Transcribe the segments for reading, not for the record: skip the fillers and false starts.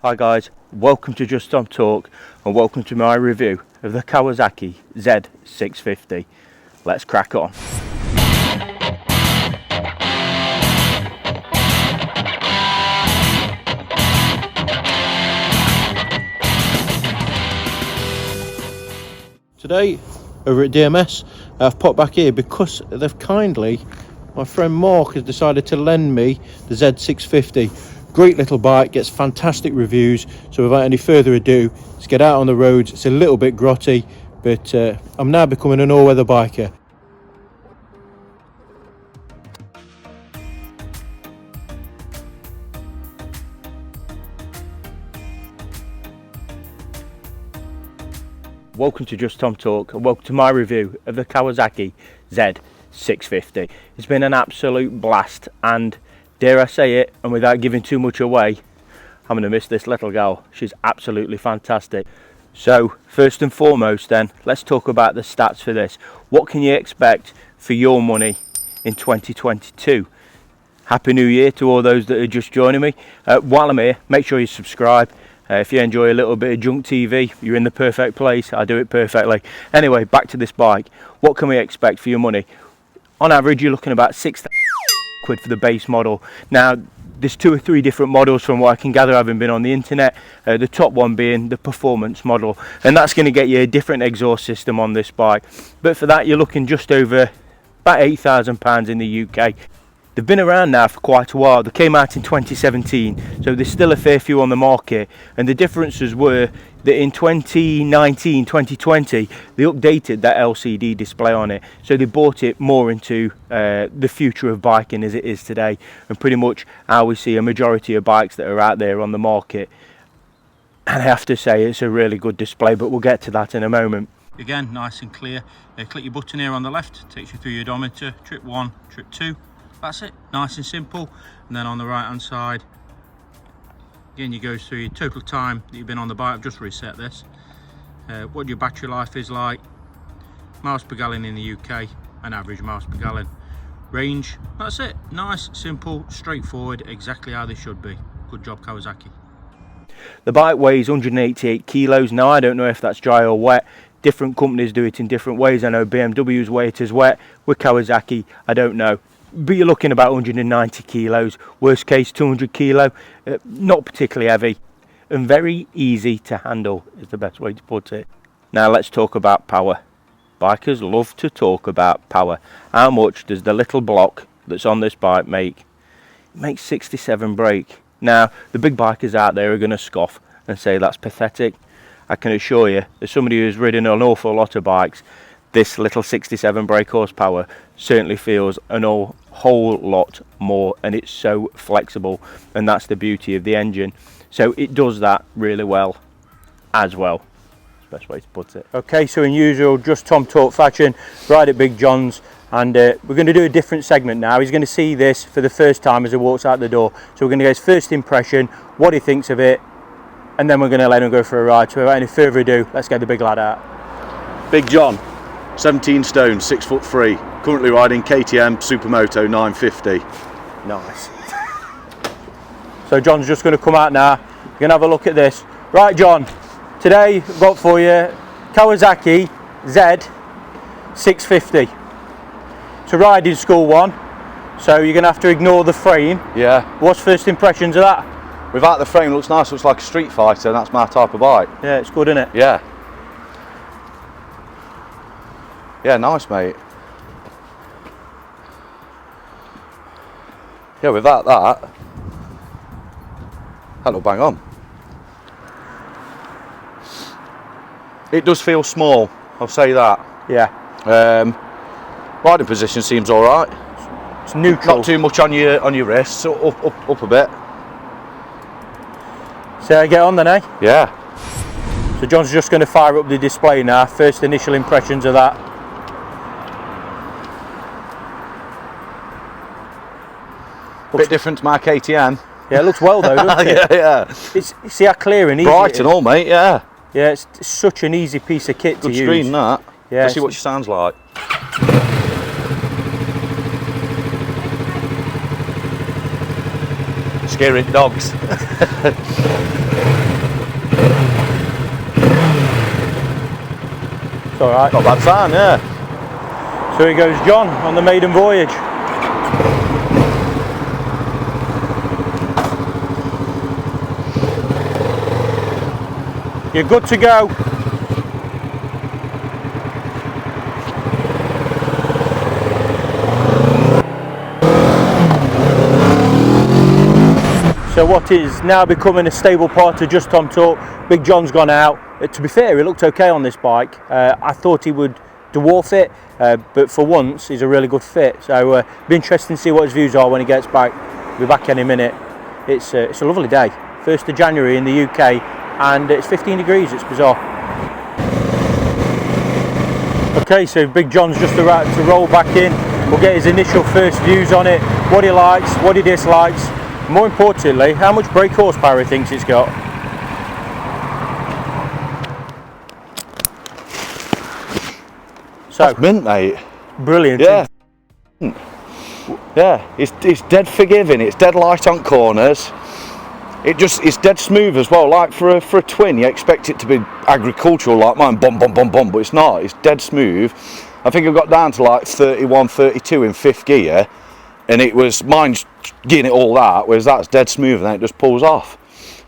Hi guys, welcome to Just Tom Talk and welcome to my review of the Kawasaki Z650. Let's crack on. Today over at DMS I've popped back here because they've kindly, my friend Mark has decided to lend me the Z650. Great little bike, gets fantastic reviews, so without any further ado, let's get out on the roads. It's a little bit grotty, but I'm now becoming an all-weather biker. Welcome to Just Tom Talk and welcome to my review of the Kawasaki Z650. It's been an absolute blast and dare I say it, and without giving too much away, I'm going to miss this little girl. She's absolutely fantastic. So first and foremost then, let's talk about the stats for this. What can you expect for your money in 2022? Happy New Year to all those that are just joining me. While I'm here, make sure you subscribe. If you enjoy a little bit of junk TV, you're in the perfect place. I do it perfectly. Anyway, back to this bike. What can we expect for your money? On average, you're looking about £6,000 for the base model. Now, there's 2 or 3 different models from what I can gather having been on the internet. The top one being the performance model, and that's going to get you a different exhaust system on this bike. But for that, you're looking just over about £8,000 in the UK. They've been around now for quite a while. They came out in 2017, so there's still a fair few on the market. And the differences were that in 2019, 2020, they updated that LCD display on it. So they brought it more into the future of biking as it is today. And pretty much how we see a majority of bikes that are out there on the market. And I have to say, it's a really good display, but we'll get to that in a moment. Again, nice and clear. Click your button here on the left, takes you through your odometer, trip 1, trip 2. That's it, nice and simple. And then on the right hand side, again, you go through your total time that you've been on the bike. I've just reset this. What your battery life is like, miles per gallon in the UK, and average miles per gallon. Range, that's it. Nice, simple, straightforward, exactly how they should be. Good job, Kawasaki. The bike weighs 188 kilos. Now, I don't know if that's dry or wet. Different companies do it in different ways. I know BMW's weigh it as wet. With Kawasaki, I don't know. But you're looking about 190 kilos, worst case 200 kilo, not particularly heavy and very easy to handle is the best way to put it. Now let's talk about power. Bikers love to talk about power. How much does the little block that's on this bike make? It makes 67 brake. Now the big bikers out there are going to scoff and say that's pathetic. I can assure you, as somebody who's ridden an awful lot of bikes, this little 67 brake horsepower certainly feels whole lot more, and it's so flexible, and that's the beauty of the engine. So it does that really well as well. That's the best way to put it. Okay, so in usual Just Tom Talk fashion, right at Big John's, and we're going to do a different segment now. He's going to see this for the first time as he walks out the door. So we're going to get his first impression, what he thinks of it, and then we're going to let him go for a ride. So without any further ado, let's get the big lad out. Big John, 17 stone, 6'3", currently riding KTM Supermoto 950. Nice. So John's just going to come out now. You're going to have a look at this. Right, John, today I've got for you Kawasaki Z650. It's a riding school one, so you're going to have to ignore the frame. Yeah. What's first impressions of that? Without the frame, looks nice, looks like a street fighter, and that's my type of bike. Yeah, it's good, isn't it? Yeah. Yeah, nice, mate. Yeah, without that look bang on. It does feel small, I'll say that. Yeah. Riding position seems all right. It's neutral. Not too much on your wrists, so up a bit. So I get on then, eh? Yeah. So John's just going to fire up the display now. First initial impressions of that. Bit different to my KTM. Yeah, it looks well though, doesn't it? Yeah. See how clear and easy Bright it is? and all, mate, yeah. Yeah, it's such an easy piece of kit to use. Good screen, that. Yeah. Let's see what she sounds like. Scary dogs. It's alright. Not a bad sign, yeah. So here goes John on the maiden voyage. You're good to go. So what is now becoming a stable part of Just Tom Talk, Big John's gone out. To be fair, he looked okay on this bike. I thought he would dwarf it, but for once he's a really good fit. So be interesting to see what his views are when he gets back. He'll be back any minute. It's a lovely day. 1st of January in the UK, and it's 15 degrees, it's bizarre. Okay, so Big John's just about to roll back in. We'll get his initial first views on it, what he likes, what he dislikes. More importantly, how much brake horsepower he thinks it's got. So, That's mint, mate. Brilliant. Yeah. Yeah, it's dead forgiving, it's dead light on corners. It's dead smooth as well. Like for a twin, you expect it to be agricultural like mine, bum bum bum bum, but it's not. It's dead smooth. I think I got down to like 31, 32 in 5th gear, and it was mine's getting it all that, whereas that's dead smooth and then it just pulls off.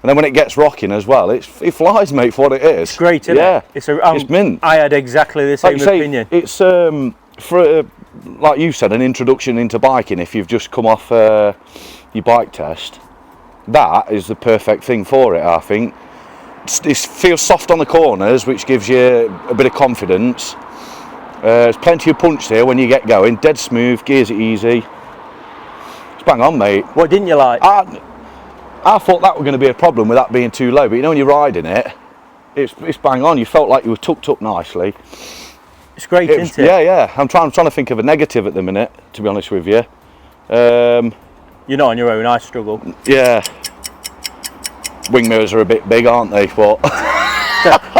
And then when it gets rocking as well, it flies, mate, for what it is. It's great, isn't it? It's mint. I had exactly the same opinion. It's for like you said, an introduction into biking. If you've just come off your bike test, that is the perfect thing for it, I think. It feels soft on the corners, which gives you a bit of confidence. There's plenty of punch there when you get going. Dead smooth, gears it easy. It's bang on, mate. What didn't you like? I thought that was going to be a problem with that being too low, but you know when you're riding it, it's bang on. You felt like you were tucked up nicely. It's great, isn't it? Yeah. I'm trying to think of a negative at the minute, to be honest with you. You're not on your own, I struggle. Yeah. Wing mirrors are a bit big, aren't they? But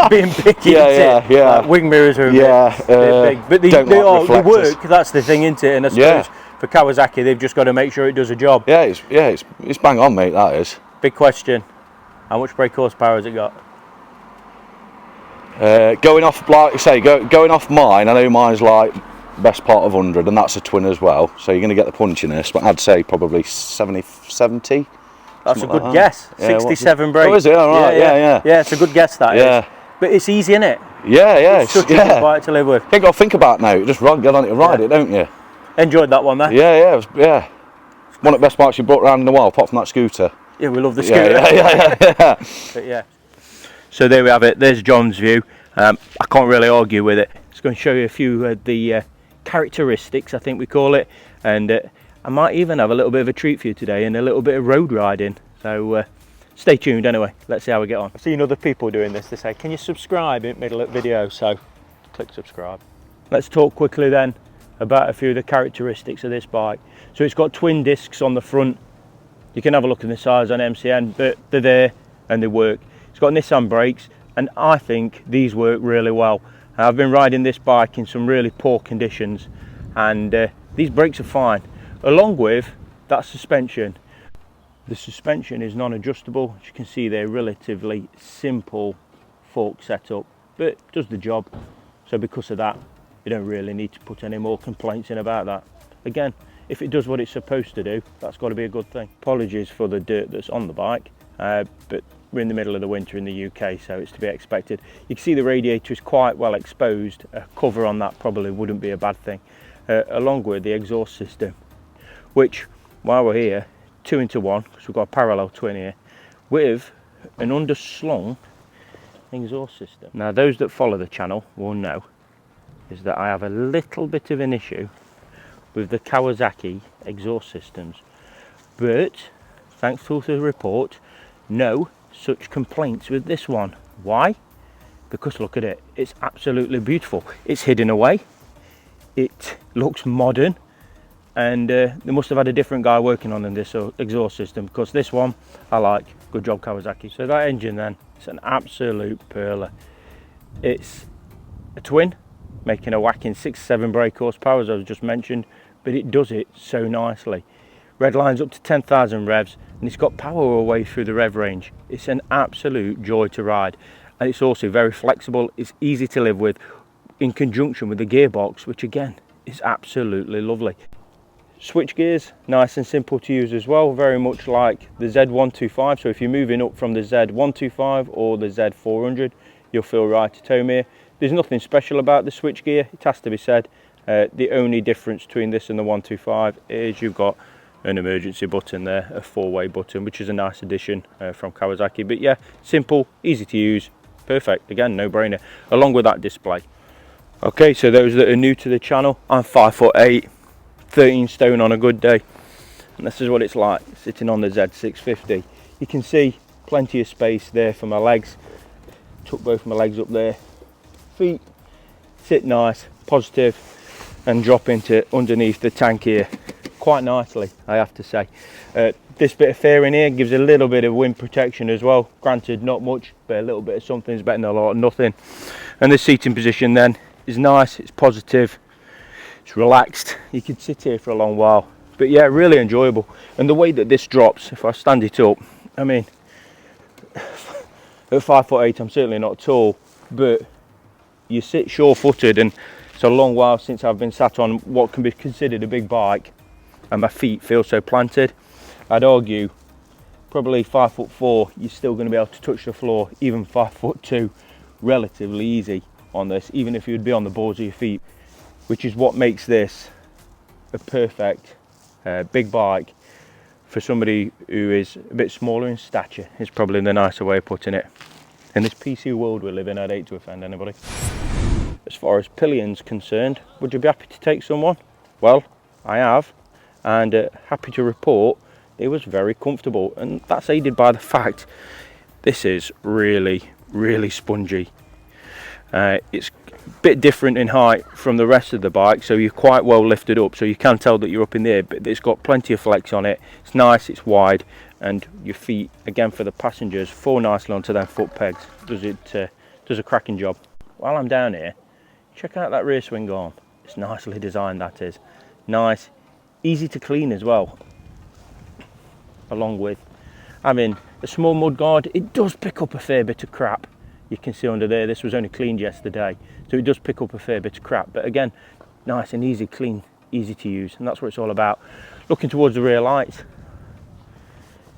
being picky, yeah. Like, wing mirrors are a bit big, but they work. That's the thing, isn't it? And I suppose for Kawasaki, they've just got to make sure it does a job. Yeah, it's bang on, mate. That is. Big question: how much brake horsepower has it got? Going off, like you say, going off mine. I know mine's like best part of 100, and that's a twin as well. So you're going to get the punchiness, but I'd say probably 70. That's a good guess. 67 brake. Oh, is it? All right. Yeah. Yeah, it's a good guess, that is. But it's easy, isn't it? Yeah. It's such a good bike to live with. You ain't got to think about it now. You just get on it and ride it, don't you? Enjoyed that one, there. Yeah. One of the best bikes you brought around in the while, apart from that scooter. Yeah, we love the scooter. Yeah. But yeah. So there we have it. There's John's view. I can't really argue with it. It's going to show you a few of the characteristics, I think we call it, and I might even have a little bit of a treat for you today and a little bit of road riding. So stay tuned anyway. Let's see how we get on. I've seen other people doing this. They say, can you subscribe in the middle of the video? So click subscribe. Let's talk quickly then about a few of the characteristics of this bike. So it's got twin discs on the front. You can have a look at the size on MCN, but they're there and they work. It's got Nissan brakes, and I think these work really well. I've been riding this bike in some really poor conditions, and these brakes are fine, along with that suspension. The suspension is non-adjustable. As you can see, they're relatively simple fork setup, but it does the job. So because of that, you don't really need to put any more complaints in about that. Again, if it does what it's supposed to do, that's got to be a good thing. Apologies for the dirt that's on the bike, but we're in the middle of the winter in the UK, so it's to be expected. You can see the radiator is quite well exposed. A cover on that probably wouldn't be a bad thing, along with the exhaust system, which, while we're here, 2-into-1, because we've got a parallel twin here, with an underslung exhaust system. Now, those that follow the channel will know is that I have a little bit of an issue with the Kawasaki exhaust systems, but thanks to the report, no such complaints with this one. Why? Because look at it, it's absolutely beautiful. It's hidden away, it looks modern, and they must have had a different guy working on this exhaust system, because this one I like. Good job, Kawasaki. So that engine then, it's an absolute pearler. It's a twin, making a whacking 6-7 brake horsepower, as I just mentioned, but it does it so nicely. Red lines up to 10,000 revs, and it's got power all the way through the rev range. It's an absolute joy to ride, and it's also very flexible. It's easy to live with. in conjunction with the gearbox, which again is absolutely lovely. Switch gears, nice and simple to use as well, very much like the Z125. So if you're moving up from the Z125 or the Z400, you'll feel right at home here. There's nothing special about the switch gear, it has to be said. The only difference between this and the 125 is you've got an emergency button there, a 4-way button, which is a nice addition from Kawasaki. But yeah, simple, easy to use, perfect, again, no brainer, along with that display. Okay, so those that are new to the channel, I'm 5'8", 13 stone on a good day, and this is what it's like sitting on the Z650. You can see plenty of space there for my legs. Tuck both my legs up there, feet sit nice, positive, and drop into underneath the tank here quite nicely, I have to say. This bit of fairing here gives a little bit of wind protection as well, granted not much, but a little bit of something is better than a lot of nothing. And the seating position then is nice, it's positive, it's relaxed, you could sit here for a long while. But yeah, really enjoyable. And the way that this drops, if I stand it up, I mean, at 5'8", I'm certainly not tall, but you sit sure-footed, and it's a long while since I've been sat on what can be considered a big bike and my feet feel so planted. I'd argue probably 5'4", you're still going to be able to touch the floor, even 5'2", relatively easy on this, even if you'd be on the balls of your feet, which is what makes this a perfect big bike for somebody who is a bit smaller in stature, is probably the nicer way of putting it. In this PC world we live in, I'd hate to offend anybody. As far as pillions concerned, would you be happy to take someone? Well, I have, and happy to report it was very comfortable, and that's aided by the fact this is really spongy. It's a bit different in height from the rest of the bike, so you're quite well lifted up, so you can tell that you're up in the air, but it's got plenty of flex on it. It's nice, it's wide, and your feet, again for the passengers, fall nicely onto their foot pegs. Does a cracking job. While I'm down here, check out that rear swing arm. It's nicely designed, that is. Nice, easy to clean as well. Along with having a small mud guard, it does pick up a fair bit of crap. You can see under there, this was only cleaned yesterday, so it does pick up a fair bit of crap, but again, nice and easy, clean, easy to use, and that's what it's all about. Looking towards the rear lights,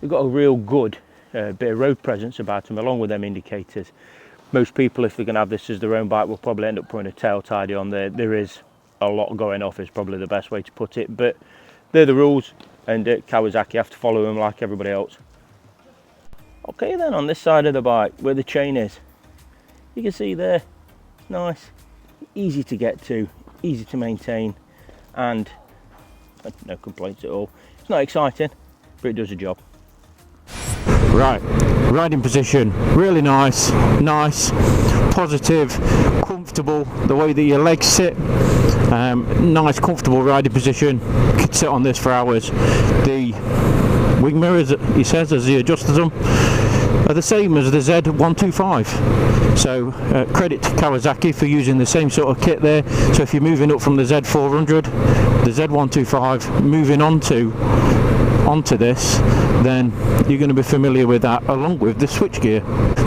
we've got a real good bit of road presence about them, along with them indicators. Most people, if they're going to have this as their own bike, will probably end up putting a tail tidy on there. There is a lot going off, is probably the best way to put it, but they're the rules, and Kawasaki have to follow them like everybody else. Okay then, on this side of the bike, where the chain is, you can see there, nice, easy to get to, easy to maintain, and no complaints at all. It's not exciting, but it does a job. Right, riding position, really nice, positive, comfortable, the way that your legs sit, nice comfortable riding position. You could sit on this for hours. The wing mirrors, he says, as he adjusts them, are the same as the Z125, so credit to Kawasaki for using the same sort of kit there. So if you're moving up from the Z400, the Z125, moving onto this, then you're going to be familiar with that, along with the switchgear.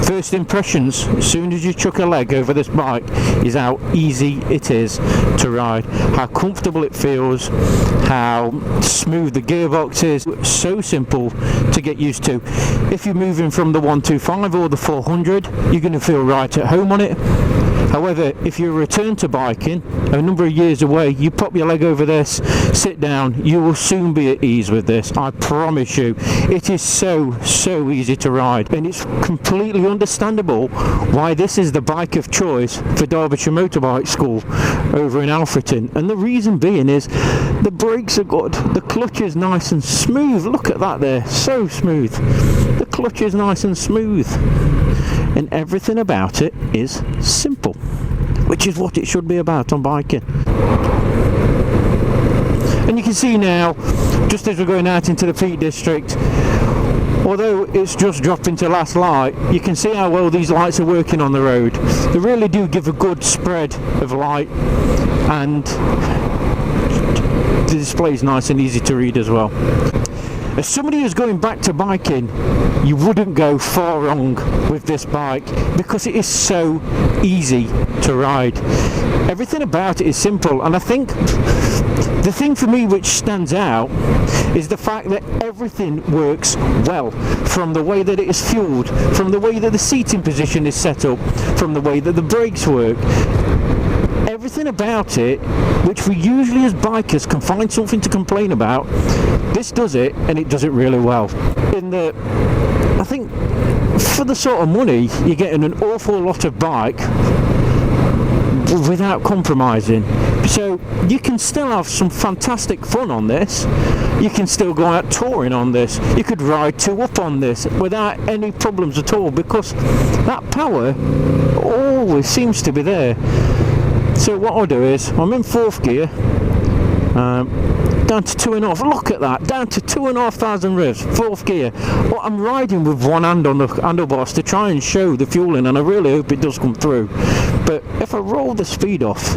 First impressions, as soon as you chuck a leg over this bike, is how easy it is to ride, how comfortable it feels, how smooth the gearbox is. So simple to get used to. If you're moving from the 125 or the 400, you're going to feel right at home on it. However, if you return to biking a number of years away, you pop your leg over this, sit down, you will soon be at ease with this, I promise you. It is so easy to ride, and it's completely understandable why this is the bike of choice for Derbyshire Motorbike School over in Alfreton. And the reason being is the brakes are good, the clutch is nice and smooth. Look at that there, so smooth. The clutch is nice and smooth, and everything about it is simple, which is what it should be about on biking. And you can see now, just as we're going out into the Peak District, although it's just dropping to last light, you can see how well these lights are working on the road. They really do give a good spread of light, and the display is nice and easy to read as well. As somebody who's going back to biking, you wouldn't go far wrong with this bike because it is so easy to ride. Everything about it is simple, and I think the thing for me which stands out is the fact that everything works well, from the way that it is fueled, from the way that the seating position is set up, from the way that the brakes work. Everything about it, which we usually as bikers can find something to complain about, this does it, and it does it really well. I think for the sort of money, you're getting an awful lot of bike without compromising. So you can still have some fantastic fun on this. You can still go out touring on this. You could ride 2 up on this without any problems at all, because that power always seems to be there. So what I'll do is, I'm in 4th gear, down to 2.5, look at that, down to 2,500 revs, 4th gear. Well, I'm riding with one hand on the handlebars to try and show the fueling, and I really hope it does come through. But if I roll the speed off,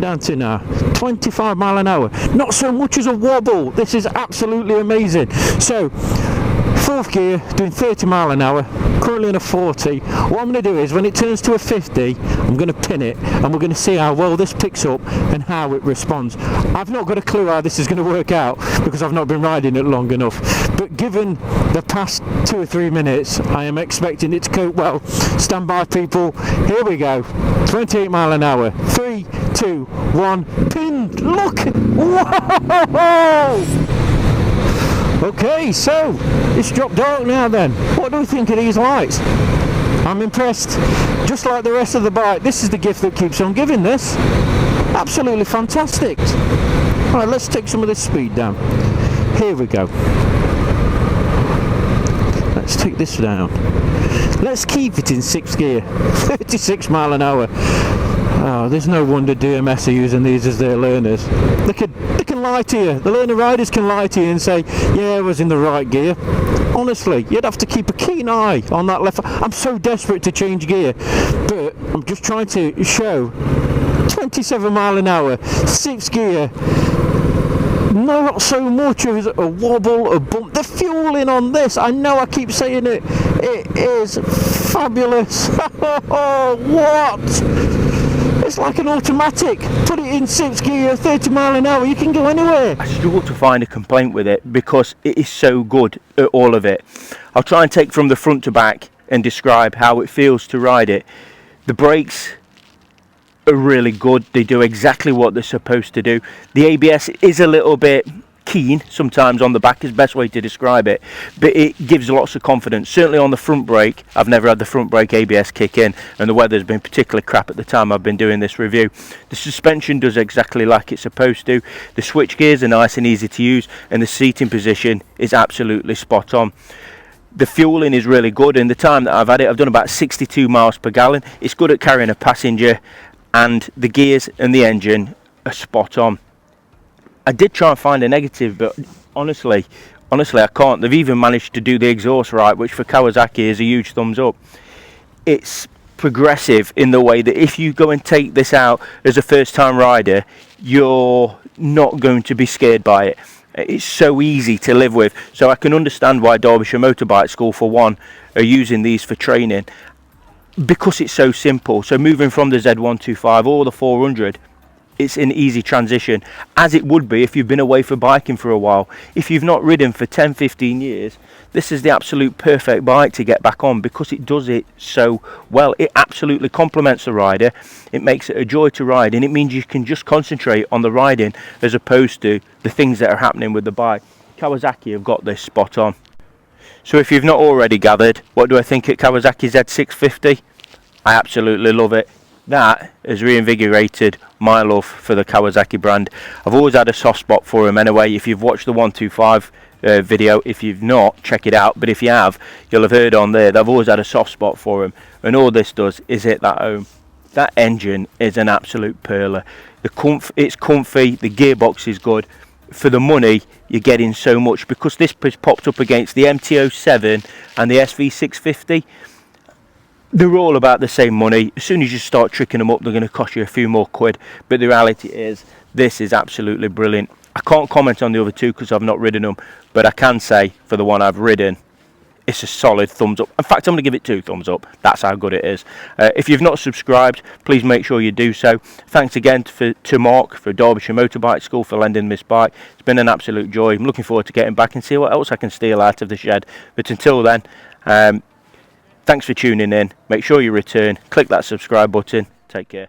down to now, 25 mile an hour, not so much as a wobble. This is absolutely amazing. So, 4th gear, doing 30 mile an hour, currently in a 40. What I'm going to do is, when it turns to a 50, I'm going to pin it, and we're going to see how well this picks up and how it responds. I've not got a clue how this is going to work out because I've not been riding it long enough, but given the past 2 or 3 minutes, I am expecting it to cope well. Stand by, people. Here we go. 28 mile an hour. 3, 2, 1, pin. Look! Whoa! Okay, so it's dropped dark now then. What do we think of these lights? I'm impressed. Just like the rest of the bike, this is the gift that keeps on giving, this. Absolutely fantastic. Alright, let's take some of this speed down. Here we go. Let's take this down. Let's keep it in 6th gear. 36 mile an hour. Oh, there's no wonder DMS are using these as their learners. They can lie to you. The learner riders can lie to you and say, yeah, I was in the right gear. Honestly, you'd have to keep a keen eye on that left. I'm so desperate to change gear, but I'm just trying to show 27 mile an hour, 6th gear. Not so much as a wobble, a bump. The fueling on this, I know I keep saying it, it is fabulous. Oh, what? It's like an automatic. Put it in 6th gear, 30 mile an hour, you can go anywhere. I struggle to find a complaint with it because it is so good at all of it. I'll try and take from the front to back and describe how it feels to ride it. The brakes are really good. They do exactly what they're supposed to do. The ABS is a little bit keen sometimes on the back, is the best way to describe it, but it gives lots of confidence. Certainly on the front brake, I've never had the front brake ABS kick in, and the weather's been particularly crap at the time I've been doing this review. The suspension does exactly like it's supposed to. The switch gears are nice and easy to use, and the seating position is absolutely spot on. The fueling is really good. In the time that I've had it, I've done about 62 miles per gallon. It's good at carrying a passenger, and the gears and the engine are spot on. I did try and find a negative, but honestly I can't. They've even managed to do the exhaust right, which for Kawasaki is a huge thumbs up. It's progressive in the way that if you go and take this out as a first time rider, you're not going to be scared by it. It's so easy to live with. So I can understand why Derbyshire Motorbike School, for one, are using these for training, because it's so simple. So moving from the Z125 or the 400, it's an easy transition, as it would be if you've been away for biking for a while. If you've not ridden for 10-15 years, this is the absolute perfect bike to get back on, because it does it so well. It absolutely complements the rider. It makes it a joy to ride, and it means you can just concentrate on the riding as opposed to the things that are happening with the bike. Kawasaki have got this spot on. So if you've not already gathered, what do I think at Kawasaki Z650? I absolutely love it. That has reinvigorated my love for the Kawasaki brand. I've always had a soft spot for them anyway. If you've watched the 125 video, if you've not, check it out, but if you have, you'll have heard on there that I've always had a soft spot for them, and all this does is hit that home. That engine is an absolute perler. It's comfy, the gearbox is good. For the money, you're getting so much, because this is popped up against the MT-07 and the SV650. They're all about the same money. As soon as you start tricking them up, they're going to cost you a few more quid. But the reality is, this is absolutely brilliant. I can't comment on the other two because I've not ridden them, but I can say for the one I've ridden, it's a solid thumbs up. In fact, I'm going to give it 2 thumbs up. That's how good it is. If you've not subscribed, please make sure you do so. Thanks again to Mark for Derbyshire Motorbike School for lending this bike. It's been an absolute joy. I'm looking forward to getting back and see what else I can steal out of the shed. But until then, thanks for tuning in. Make sure you return. Click that subscribe button. Take care.